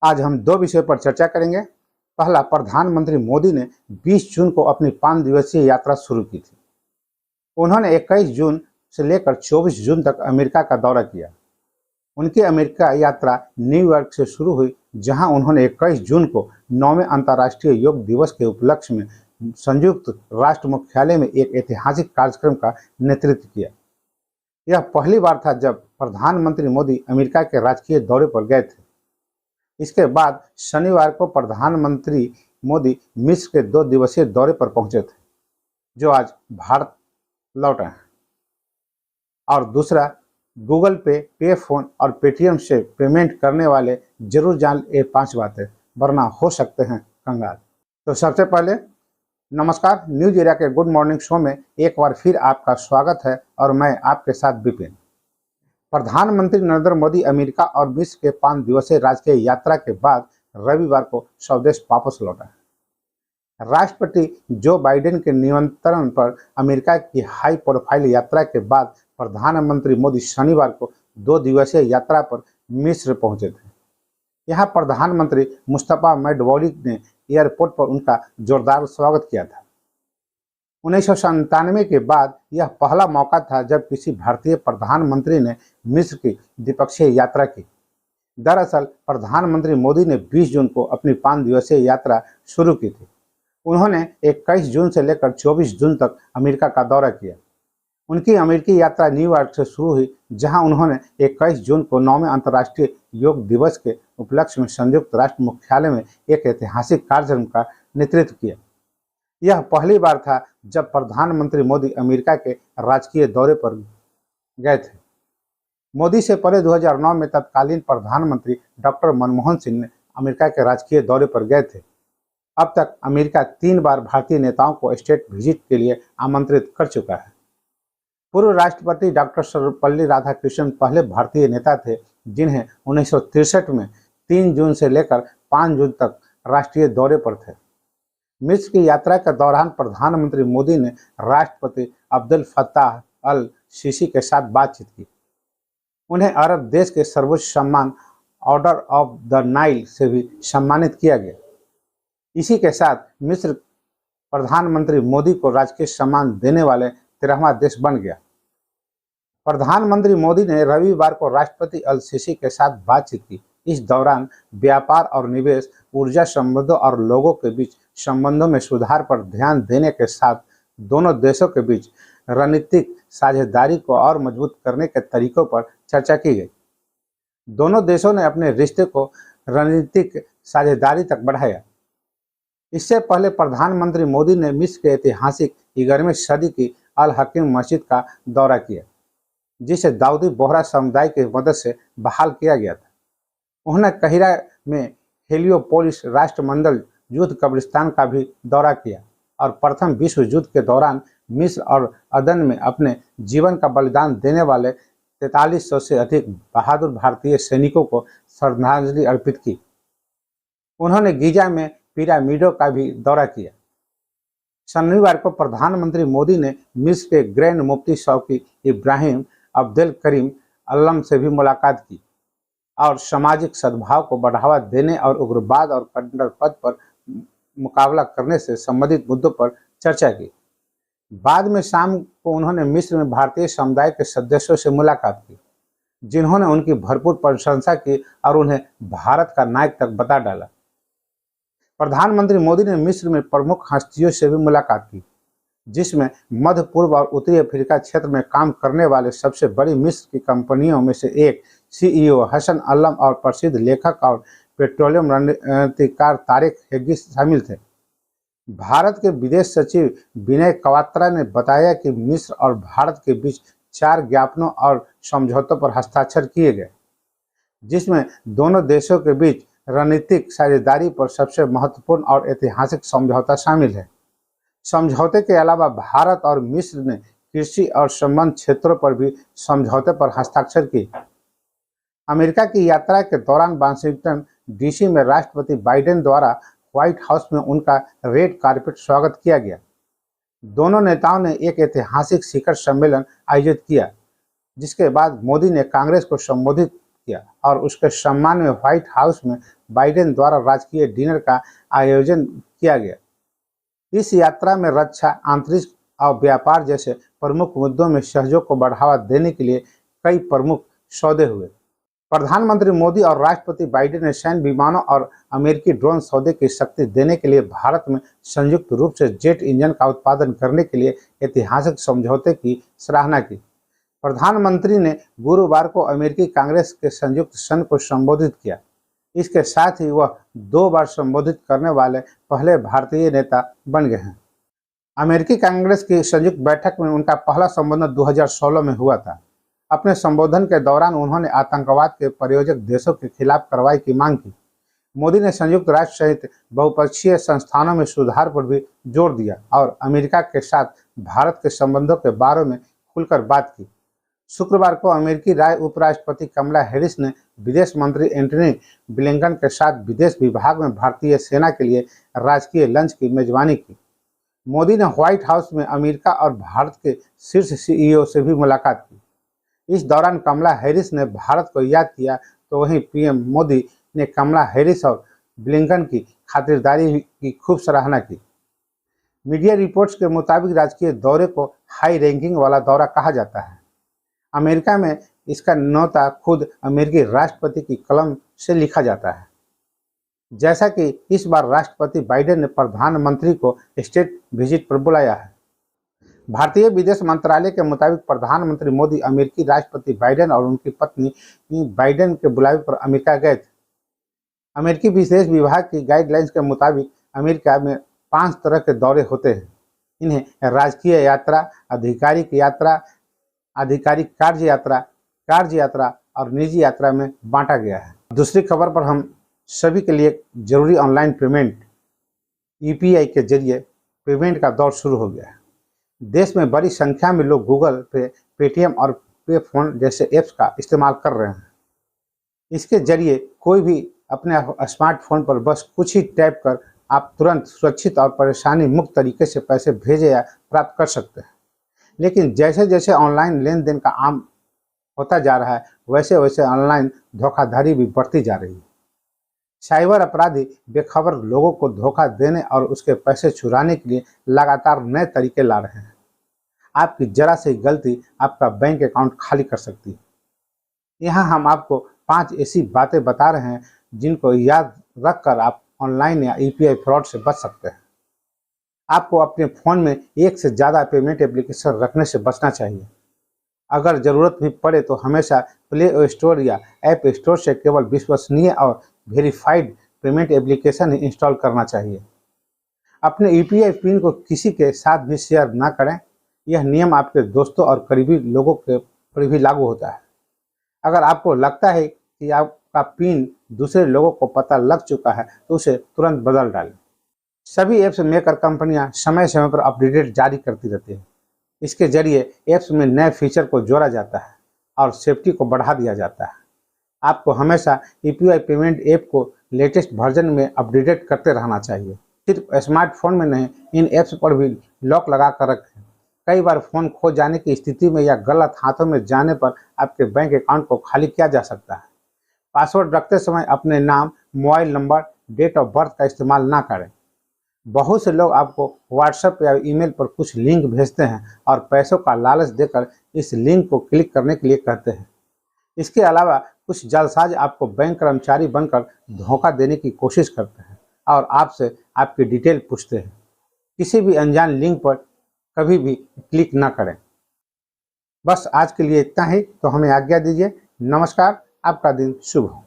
आज हम दो विषयों पर चर्चा करेंगे। पहला, प्रधानमंत्री मोदी ने 20 जून को अपनी 5 दिवसीय यात्रा शुरू की थी। उन्होंने 21 जून से लेकर 24 जून तक अमेरिका का दौरा किया। उनकी अमेरिका यात्रा न्यूयॉर्क से शुरू हुई, जहां उन्होंने 21 जून को 9वें अंतर्राष्ट्रीय योग दिवस के उपलक्ष्य में संयुक्त राष्ट्र मुख्यालय में एक ऐतिहासिक कार्यक्रम का नेतृत्व किया। यह पहली बार था जब प्रधानमंत्री मोदी अमेरिका के राजकीय दौरे पर गए थे। इसके बाद शनिवार को प्रधानमंत्री मोदी मिस्र के 2 दिवसीय दौरे पर पहुंचे थे, जो आज भारत लौटे हैं। और दूसरा, गूगल पे, पे फोन और पेटीएम से पेमेंट करने वाले जरूर जान ये 5 बातें, वरना हो सकते हैं कंगाल। तो सबसे पहले नमस्कार, न्यूज एरिया के गुड मॉर्निंग शो में एक बार फिर आपका स्वागत है और मैं आपके साथ विपिन। प्रधानमंत्री नरेंद्र मोदी अमेरिका और मिस्र के 5 दिवसीय राजकीय यात्रा के बाद रविवार को स्वदेश वापस लौटा है। राष्ट्रपति जो बाइडेन के निमंत्रण पर अमेरिका की हाई प्रोफाइल यात्रा के बाद प्रधानमंत्री मोदी शनिवार को 2 दिवसीय यात्रा पर मिस्र पहुंचे थे। यहां प्रधानमंत्री मुस्तफा मडबौली ने एयरपोर्ट पर उनका जोरदार स्वागत किया था। 1997 के बाद यह पहला मौका था जब किसी भारतीय प्रधानमंत्री ने मिस्र की द्विपक्षीय यात्रा की। दरअसल प्रधानमंत्री मोदी ने 20 जून को अपनी 5 दिवसीय यात्रा शुरू की थी। उन्होंने 21 जून से लेकर 24 जून तक अमेरिका का दौरा किया। उनकी अमेरिकी यात्रा न्यूयॉर्क से शुरू हुई, जहां उन्होंने 21 जून को 9वें अंतर्राष्ट्रीय योग दिवस के उपलक्ष्य में संयुक्त राष्ट्र मुख्यालय में एक ऐतिहासिक कार्यक्रम का नेतृत्व किया। यह पहली बार था जब प्रधानमंत्री मोदी अमेरिका के राजकीय दौरे पर गए थे। मोदी से पहले 2009 में तत्कालीन प्रधानमंत्री डॉक्टर मनमोहन सिंह ने अमेरिका के राजकीय दौरे पर गए थे। अब तक अमेरिका 3 बार भारतीय नेताओं को स्टेट विजिट के लिए आमंत्रित कर चुका है। पूर्व राष्ट्रपति डॉक्टर सर्वपल्ली राधाकृष्णन पहले भारतीय नेता थे जिन्हें 1963 में 3 जून से लेकर 5 जून तक राष्ट्रीय दौरे पर थे। मिस्र की यात्रा के दौरान प्रधानमंत्री मोदी ने राष्ट्रपति अब्दुल फत्ताह अल सीसी के साथ बातचीत की। उन्हें अरब देश के सर्वोच्च सम्मान ऑर्डर ऑफ द नाइल से भी सम्मानित किया गया। इसी के साथ मिस्र प्रधानमंत्री मोदी को राजकीय सम्मान देने वाले 13वां देश बन गया। प्रधानमंत्री मोदी ने रविवार को राष्ट्रपति अल सीसी के साथ बातचीत की। इस दौरान व्यापार और निवेश, ऊर्जा संबंधों और लोगों के बीच संबंधों में सुधार पर ध्यान देने के साथ दोनों देशों के बीच रणनीतिक साझेदारी को और मजबूत करने के तरीकों पर चर्चा की गई। दोनों देशों ने अपने रिश्ते को रणनीतिक साझेदारी तक बढ़ाया। इससे पहले प्रधानमंत्री मोदी ने मिस्र के ऐतिहासिक 11वीं सदी की अल हकीम मस्जिद का दौरा किया, जिसे दाऊदी बोहरा समुदाय की मदद से बहाल किया गया था। उन्होंने काहिरा में हेलियोपोलिस राष्ट्रमंडल युद्ध कब्रिस्तान का भी दौरा किया और प्रथम विश्व युद्ध के दौरान मिस्र और अदन में अपने जीवन का बलिदान देने वाले 4300 से अधिक बहादुर भारतीय सैनिकों को श्रद्धांजलि अर्पित की। उन्होंने गीजा में पिरामिडों का भी दौरा किया। शनिवार को प्रधानमंत्री मोदी ने मिस्र के ग्रैंड मुफ्ती शौकी इब्राहिम अब्देल करीम अल्लम से भी मुलाकात की और सामाजिक सद्भाव को बढ़ावा देने और उग्रवाद और कट्टरपंथ पर मुकाबला करने से संबंधित मुद्दों पर चर्चा की। बाद में शाम को उन्होंने मिस्र में भारतीय समुदाय के सदस्यों से मुलाकात की, जिन्होंने उनकी भरपूर प्रशंसा की और उन्हें भारत का नायक तक बता डाला। प्रधानमंत्री मोदी ने मिस्र में प्रमुख हस्तियों से भी मुलाकात की, जिसमें मध्य पूर्व और उत्तरी अफ्रीका क्षेत्र में काम करने वाले सबसे बड़ी मिस्र की कंपनियों में से एक सीईओ हसन अल्लम और प्रसिद्ध लेखक और पेट्रोलियम रणनीतिकार तारिक हेगी शामिल थे। भारत के विदेश सचिव विनय क्वात्रा ने बताया कि मिस्र और भारत के बीच 4 ज्ञापनों और समझौतों पर हस्ताक्षर किए गए, जिसमें दोनों देशों के बीच रणनीतिक साझेदारी पर सबसे महत्वपूर्ण और ऐतिहासिक समझौता शामिल है। समझौते के अलावा भारत और मिस्र ने कृषि और संबंध क्षेत्रों पर भी समझौते पर हस्ताक्षर किए। अमेरिका की यात्रा के दौरान वाशिंगटन डीसी में राष्ट्रपति बाइडेन द्वारा व्हाइट हाउस में उनका रेड कार्पेट स्वागत किया गया। दोनों नेताओं ने एक ऐतिहासिक शिखर सम्मेलन आयोजित किया, जिसके बाद मोदी ने कांग्रेस को संबोधित किया और उसके सम्मान में व्हाइट हाउस में बाइडेन द्वारा राजकीय डिनर का आयोजन किया गया। इस यात्रा में रक्षा, आंतरिक और व्यापार जैसे प्रमुख मुद्दों में सहयोग को बढ़ावा देने के लिए कई प्रमुख सौदे हुए। प्रधानमंत्री मोदी और राष्ट्रपति बाइडेन ने सैन्य विमानों और अमेरिकी ड्रोन सौदे की शक्ति देने के लिए भारत में संयुक्त रूप से जेट इंजन का उत्पादन करने के लिए ऐतिहासिक समझौते की सराहना की। प्रधानमंत्री ने गुरुवार को अमेरिकी कांग्रेस के संयुक्त सत्र को संबोधित किया। इसके साथ ही वह 2 बार संबोधित करने वाले पहले भारतीय नेता बन गए हैं। अमेरिकी कांग्रेस की संयुक्त बैठक में उनका पहला संबोधन 2016 में हुआ था। अपने संबोधन के दौरान उन्होंने आतंकवाद के प्रायोजक देशों के खिलाफ कार्रवाई की मांग की। मोदी ने संयुक्त राष्ट्र सहित बहुपक्षीय संस्थानों में सुधार पर भी जोर दिया और अमेरिका के साथ भारत के संबंधों के बारे में खुलकर बात की। शुक्रवार को अमेरिकी उपराष्ट्रपति कमला हैरिस ने विदेश मंत्री एंटनी ब्लिंकन के साथ विदेश विभाग में भारतीय सेना के लिए राजकीय लंच की मेजबानी की। मोदी ने व्हाइट हाउस में अमेरिका और भारत के शीर्ष सीईओ से भी मुलाकात की। इस दौरान कमला हैरिस ने भारत को याद किया तो वहीं पीएम मोदी ने कमला हैरिस और ब्लिंकन की खातिरदारी की खूब सराहना की। मीडिया रिपोर्ट्स के मुताबिक राजकीय दौरे को हाई रैंकिंग वाला दौरा कहा जाता है। अमेरिका में इसका न्योता खुद अमेरिकी राष्ट्रपति की कलम से लिखा जाता है। जैसा कि इस बार राष्ट्रपति बाइडेन ने प्रधानमंत्री को स्टेट विजिट पर बुलाया है। भारतीय विदेश मंत्रालय के मुताबिक प्रधानमंत्री मोदी अमेरिकी राष्ट्रपति बाइडेन और उनकी पत्नी बाइडेन के बुलावे पर अमेरिका गए थे। अमेरिकी विदेश विभाग की गाइडलाइंस के मुताबिक अमेरिका में 5 तरह के दौरे होते हैं। इन्हें राजकीय यात्रा, आधिकारिक कार्य यात्रा और निजी यात्रा में बांटा गया है। दूसरी खबर पर हम सभी के लिए जरूरी ऑनलाइन पेमेंट यूपीआई के जरिए पेमेंट का दौर शुरू हो गया है। देश में बड़ी संख्या में लोग गूगल पे, पेटीएम और पे फोन जैसे ऐप्स का इस्तेमाल कर रहे हैं। इसके जरिए कोई भी अपने स्मार्टफोन पर बस कुछ ही टैप कर आप तुरंत सुरक्षित और परेशानी मुक्त तरीके से पैसे भेजे या प्राप्त कर सकते हैं। लेकिन जैसे जैसे ऑनलाइन लेन देन का आम होता जा रहा है, वैसे वैसे ऑनलाइन धोखाधड़ी भी बढ़ती जा रही है। साइबर अपराधी बेखबर लोगों को धोखा देने और उसके पैसे चुराने के लिए लगातार नए तरीके ला रहे हैं। आपकी जरा सी गलती आपका बैंक अकाउंट खाली कर सकती है। यहाँ हम आपको 5 ऐसी बातें बता रहे हैं जिनको याद रखकर आप ऑनलाइन या यूपीआई फ्रॉड से बच सकते हैं। आपको अपने फ़ोन में एक से ज़्यादा पेमेंट एप्लीकेशन रखने से बचना चाहिए। अगर ज़रूरत भी पड़े तो हमेशा प्ले स्टोर या ऐप स्टोर से केवल विश्वसनीय और वेरीफाइड पेमेंट एप्लीकेशन ही इंस्टॉल करना चाहिए। अपने यूपीआई पिन को किसी के साथ भी शेयर ना करें। यह नियम आपके दोस्तों और करीबी लोगों के पर भी लागू होता है। अगर आपको लगता है कि आपका पिन दूसरे लोगों को पता लग चुका है तो उसे तुरंत बदल डालें। सभी ऐप्स मेकर कंपनियां समय समय पर अपडेट जारी करती रहती है। इसके जरिए ऐप्स में नए फीचर को जोड़ा जाता है और सेफ्टी को बढ़ा दिया जाता है। आपको हमेशा यूपीआई पेमेंट ऐप को लेटेस्ट वर्जन में अपडेट करते रहना चाहिए। सिर्फ स्मार्टफोन में नहीं, इन ऐप्स पर भी लॉक लगा कर रखें। कई बार फ़ोन खो जाने की स्थिति में या गलत हाथों में जाने पर आपके बैंक अकाउंट को खाली किया जा सकता है। पासवर्ड रखते समय अपने नाम, mobile number, date of birth का इस्तेमाल ना करें। बहुत से लोग आपको व्हाट्सएप या ईमेल पर कुछ लिंक भेजते हैं और पैसों का लालच देकर इस लिंक को क्लिक करने के लिए कहते हैं। इसके अलावा कुछ जालसाज आपको बैंक कर्मचारी बनकर धोखा देने की कोशिश करते हैं और आपसे आपकी डिटेल पूछते हैं। किसी भी अनजान लिंक पर कभी भी क्लिक ना करें। बस आज के लिए इतना ही, तो हमें आज्ञा दीजिए। नमस्कार, आपका दिन शुभ हो।